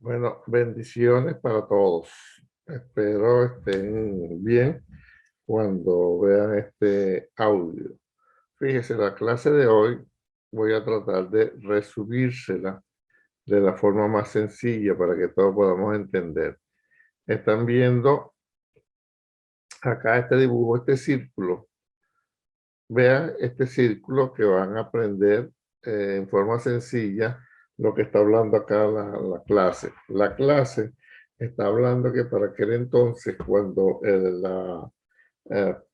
Bueno, bendiciones para todos. Espero estén bien cuando vean este audio. Fíjese, la clase de hoy voy a tratar de resumírsela de la forma más sencilla para que todos podamos entender. Están viendo acá este dibujo, este círculo. Vean este círculo que van a aprender en forma sencilla lo que está hablando acá la clase. La clase está hablando que para aquel entonces, cuando la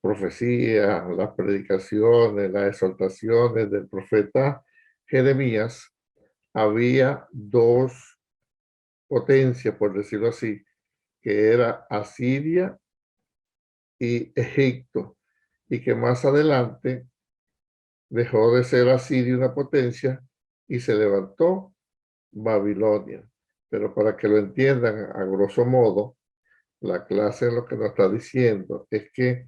profecía, las predicaciones, las exhortaciones del profeta Jeremías, había dos potencias, por decirlo así, que era Asiria y Egipto, y que más adelante dejó de ser Asiria una potencia y se levantó Babilonia. Pero para que lo entiendan a grosso modo, la clase lo que nos está diciendo es que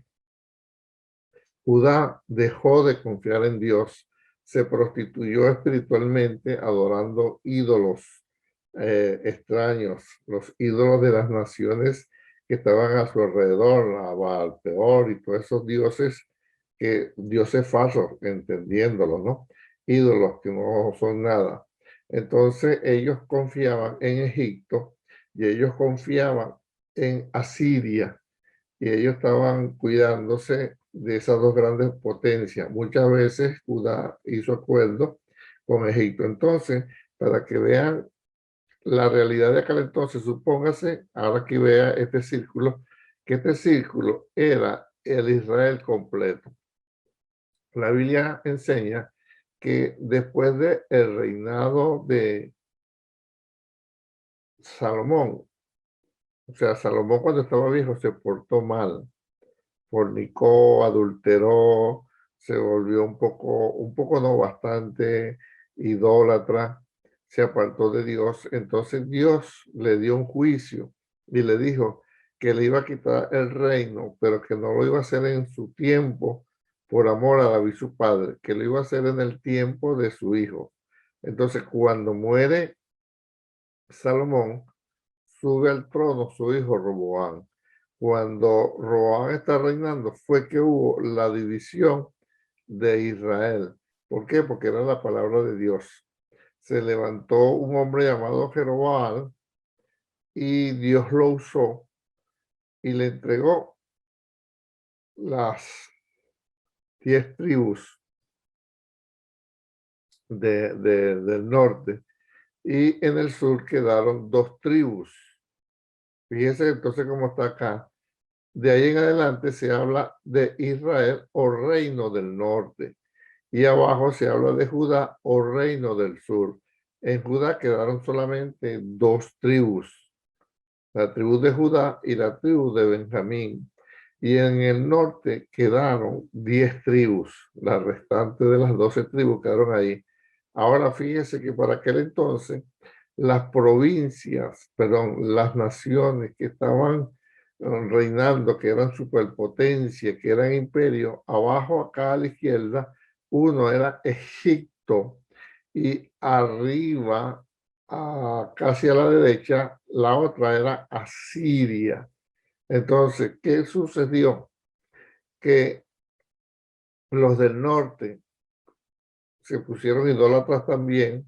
Judá dejó de confiar en Dios, se prostituyó espiritualmente adorando ídolos extraños, los ídolos de las naciones que estaban a su alrededor, a Baal Peor y todos esos dioses, que dioses falsos, entendiéndolo, ¿no? Ídolos que no son nada. Entonces ellos confiaban en Egipto y ellos confiaban en Asiria y ellos estaban cuidándose de esas dos grandes potencias. Muchas veces Judá hizo acuerdo con Egipto. Entonces, para que vean la realidad de aquel entonces, supóngase, ahora que vea este círculo, que este círculo era el Israel completo. La Biblia enseña que después del reinado de Salomón, o sea, Salomón cuando estaba viejo se portó mal, fornicó, adulteró, se volvió un poco no bastante idólatra, se apartó de Dios. Entonces Dios le dio un juicio y le dijo que le iba a quitar el reino, pero que no lo iba a hacer en su tiempo por amor a David su padre, que lo iba a hacer en el tiempo de su hijo. Entonces cuando muere Salomón, sube al trono su hijo Roboam. Cuando Roboam está reinando fue que hubo la división de Israel. ¿Por qué? Porque era la palabra de Dios. Se levantó un hombre llamado Jeroboam y Dios lo usó y le entregó las 10 tribus del norte y en el sur quedaron 2 tribus. Fíjese entonces cómo está acá. De ahí en adelante se habla de Israel o reino del norte. Y abajo se habla de Judá o reino del sur. En Judá quedaron solamente 2 tribus, la tribu de Judá y la tribu de Benjamín. Y en el norte quedaron 10 tribus, las restantes de las 12 tribus quedaron ahí. Ahora fíjese que para aquel entonces las provincias, perdón, las naciones que estaban reinando, que eran superpotencia, que eran imperio, abajo acá a la izquierda, uno era Egipto y arriba, casi a la derecha, la otra era Asiria. Entonces, ¿qué sucedió? Que los del norte se pusieron idólatras también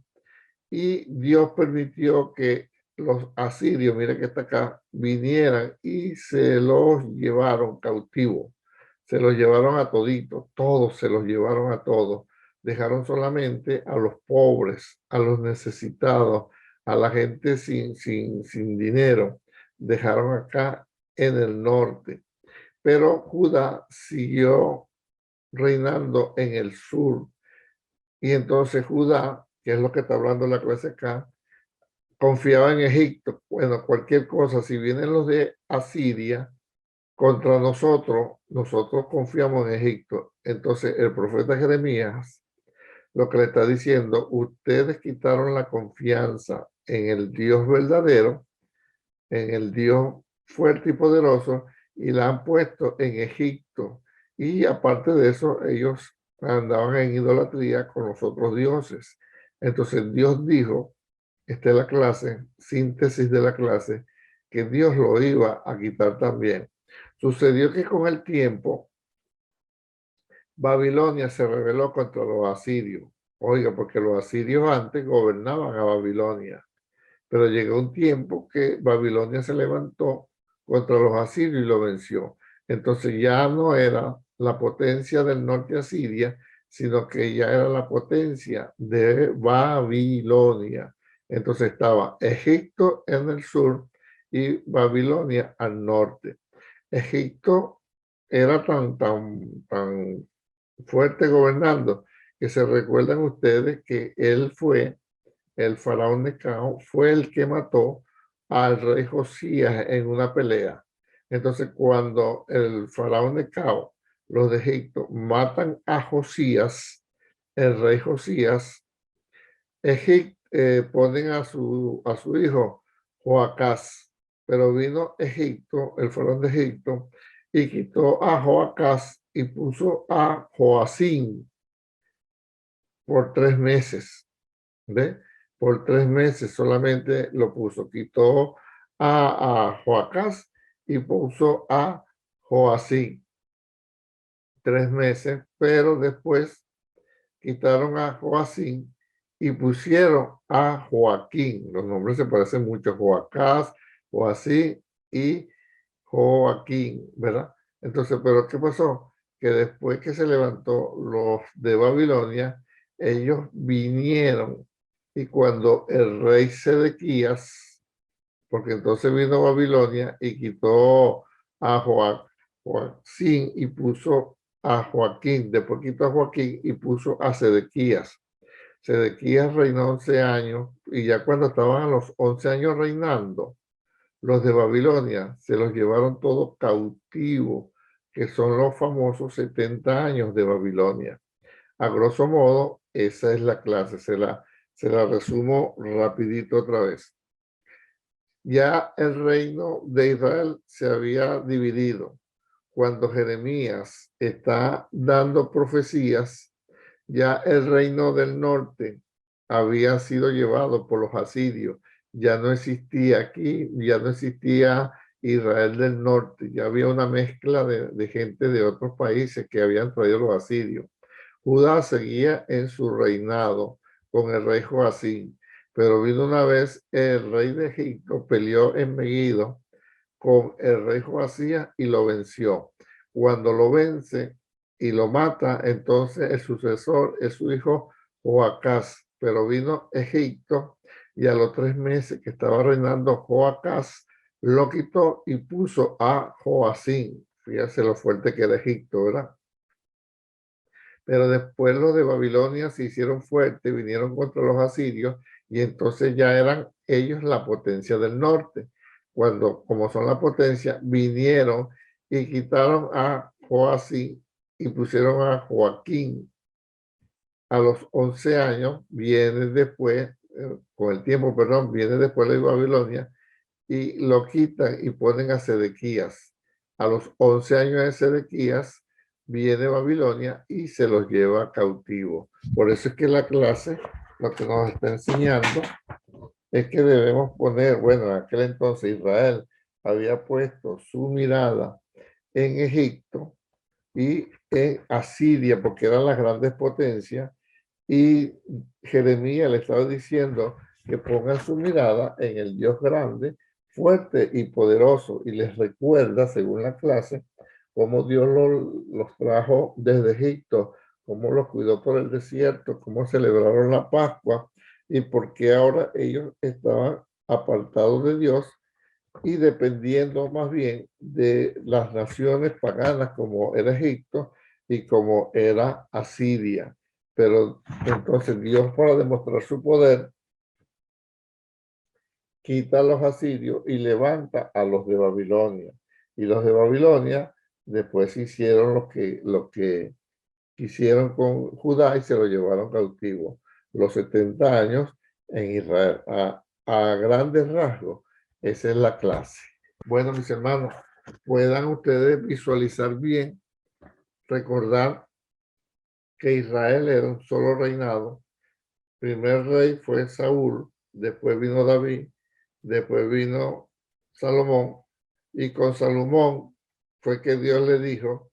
y Dios permitió que los asirios, mire que está acá, vinieran y se los llevaron cautivos. Se los llevaron a toditos, todos se los llevaron a todos. Dejaron solamente a los pobres, a los necesitados, a la gente sin dinero. Dejaron acá en el norte. Pero Judá siguió reinando en el sur. Y entonces Judá, que es lo que está hablando la clase acá, confiaba en Egipto. Bueno, cualquier cosa, si vienen los de Asiria contra nosotros, nosotros confiamos en Egipto. Entonces el profeta Jeremías lo que le está diciendo, ustedes quitaron la confianza en el Dios verdadero, en el Dios fuerte y poderoso, y la han puesto en Egipto. Y aparte de eso, ellos andaban en idolatría con los otros dioses. Entonces Dios dijo esta es la clase, síntesis de la clase, que Dios lo iba a quitar también. Sucedió que con el tiempo, Babilonia se rebeló contra los asirios. Oiga, porque los asirios antes gobernaban a Babilonia, pero llegó un tiempo que Babilonia se levantó contra los asirios y lo venció. Entonces ya no era la potencia del norte asiria, sino que ya era la potencia de Babilonia. Entonces estaba Egipto en el sur y Babilonia al norte. Egipto era tan fuerte gobernando que se recuerdan ustedes que él fue, el faraón Necao, fue el que mató al rey Josías en una pelea. Entonces, cuando el faraón Necao, los de Egipto, matan a Josías, el rey Josías, ponen a su hijo Joacás, pero vino Egipto, el faraón de Egipto, y quitó a Joacás y puso a Joacín por 3 meses. ¿Ve? Por 3 meses solamente lo puso. Quitó a Joacás y puso a Joacín. 3 meses, pero después quitaron a Joacín y pusieron a Joaquín. Los nombres se parecen mucho, Joacás, Joacín y Joaquín, ¿verdad? Entonces, ¿pero qué pasó? Que después que se levantó los de Babilonia, ellos vinieron y cuando el rey Sedequías, porque entonces vino Babilonia y quitó a Joacín y puso a Joaquín, después quitó a Joaquín y puso a Sedequías. Sedequías reinó 11 años y ya cuando estaban a los 11 años reinando, los de Babilonia se los llevaron todos cautivos, que son los famosos 70 años de Babilonia. A grosso modo, esa es la clase, se la resumo rapidito otra vez. Ya el reino de Israel se había dividido. Cuando Jeremías está dando profecías, ya el reino del norte había sido llevado por los asirios. Ya no existía aquí, ya no existía Israel del norte. Ya había una mezcla de gente de otros países que habían traído los asirios. Judá seguía en su reinado con el rey Joacín, pero vino una vez el rey de Egipto, peleó en Megiddo con el rey Joacías y lo venció. Cuando lo vence y lo mata, entonces el sucesor es su hijo Joacás, pero vino Egipto y a los 3 meses que estaba reinando Joacás, lo quitó y puso a Joacín. Fíjate lo fuerte que era Egipto, ¿verdad? Pero después los de Babilonia se hicieron fuertes, vinieron contra los asirios y entonces ya eran ellos la potencia del norte. Cuando, como son la potencia, vinieron y quitaron a Joacín y pusieron a Joaquín. A los 11 años viene después, con el tiempo, perdón, viene después de Babilonia y lo quitan y ponen a Sedequías. A los 11 años de Sedequías viene Babilonia y se los lleva cautivo. Por eso es que la clase lo que nos está enseñando es que debemos poner, bueno, en aquel entonces Israel había puesto su mirada en Egipto y en Asiria, porque eran las grandes potencias, y Jeremías le estaba diciendo que pongan su mirada en el Dios grande, fuerte y poderoso. Y les recuerda, según la clase, cómo Dios los trajo desde Egipto, cómo los cuidó por el desierto, cómo celebraron la Pascua y por qué ahora ellos estaban apartados de Dios y dependiendo más bien de las naciones paganas como era Egipto y como era Asiria. Pero entonces Dios, para demostrar su poder, quita a los asirios y levanta a los de Babilonia. Y los de Babilonia después hicieron lo que quisieron con Judá y se lo llevaron cautivo. Los 70 años en Israel. A grandes rasgos, esa es la clase. Bueno, mis hermanos, puedan ustedes visualizar bien, recordar que Israel era un solo reinado. Primer rey fue Saúl, después vino David, después vino Salomón, y con Salomón fue que Dios le dijo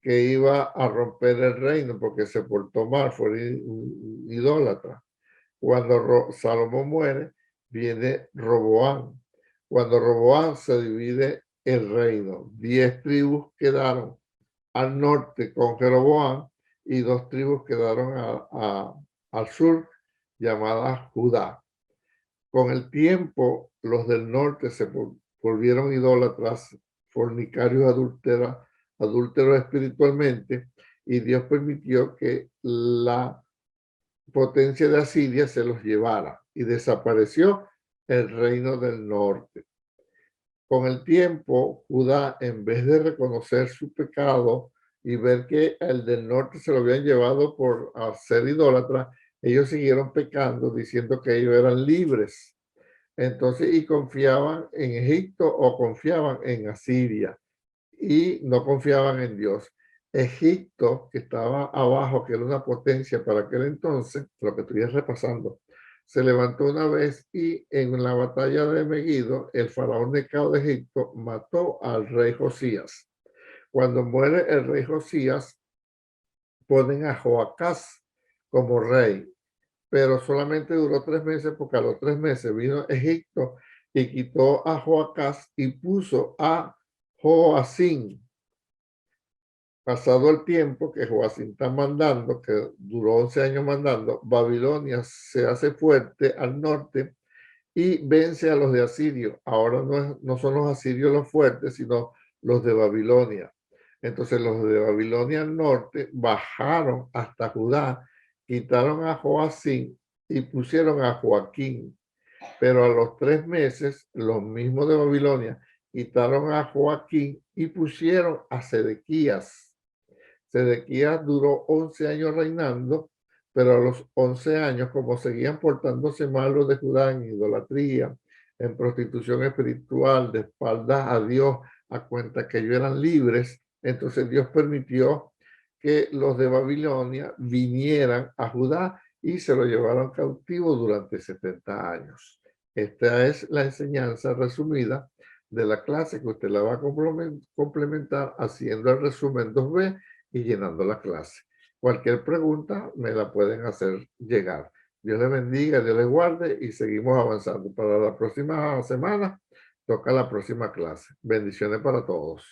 que iba a romper el reino porque se portó mal, fue idólatra. Cuando Salomón muere, viene Roboán. Cuando Roboán se divide el reino, 10 tribus quedaron al norte con Jeroboam y 2 tribus quedaron al sur, llamadas Judá. Con el tiempo, los del norte se volvieron idólatras, fornicarios, adúlteros espiritualmente, y Dios permitió que la potencia de Asiria se los llevara y desapareció el reino del norte. Con el tiempo, Judá, en vez de reconocer su pecado y ver que el del norte se lo habían llevado por ser idólatra, ellos siguieron pecando diciendo que ellos eran libres. Entonces, y confiaban en Egipto o confiaban en Asiria y no confiaban en Dios. Egipto, que estaba abajo, que era una potencia para aquel entonces, lo que estoy repasando, se levantó una vez y en la batalla de Megiddo, el faraón Necao de Egipto mató al rey Josías. Cuando muere el rey Josías, ponen a Joacás como rey, pero solamente duró 3 meses porque a los 3 meses vino Egipto y quitó a Joacás y puso a Joacín. Pasado el tiempo que Joacín está mandando, que duró 11 años mandando, Babilonia se hace fuerte al norte y vence a los de Asirio. Ahora no son los asirios los fuertes, sino los de Babilonia. Entonces los de Babilonia al norte bajaron hasta Judá, quitaron a Joacín y pusieron a Joaquín. Pero a los 3 meses, los mismos de Babilonia quitaron a Joaquín y pusieron a Sedequías. Sedequías duró 11 años reinando, pero a los 11 años, como seguían portándose mal los de Judá en idolatría, en prostitución espiritual, de espaldas a Dios, a cuenta que ellos eran libres, entonces Dios permitió que los de Babilonia vinieran a Judá y se lo llevaron cautivo durante 70 años. Esta es la enseñanza resumida de la clase que usted la va a complementar haciendo el resumen 2B y llenando la clase. Cualquier pregunta me la pueden hacer llegar. Dios les bendiga, Dios les guarde y seguimos avanzando. Para la próxima semana toca la próxima clase. Bendiciones para todos.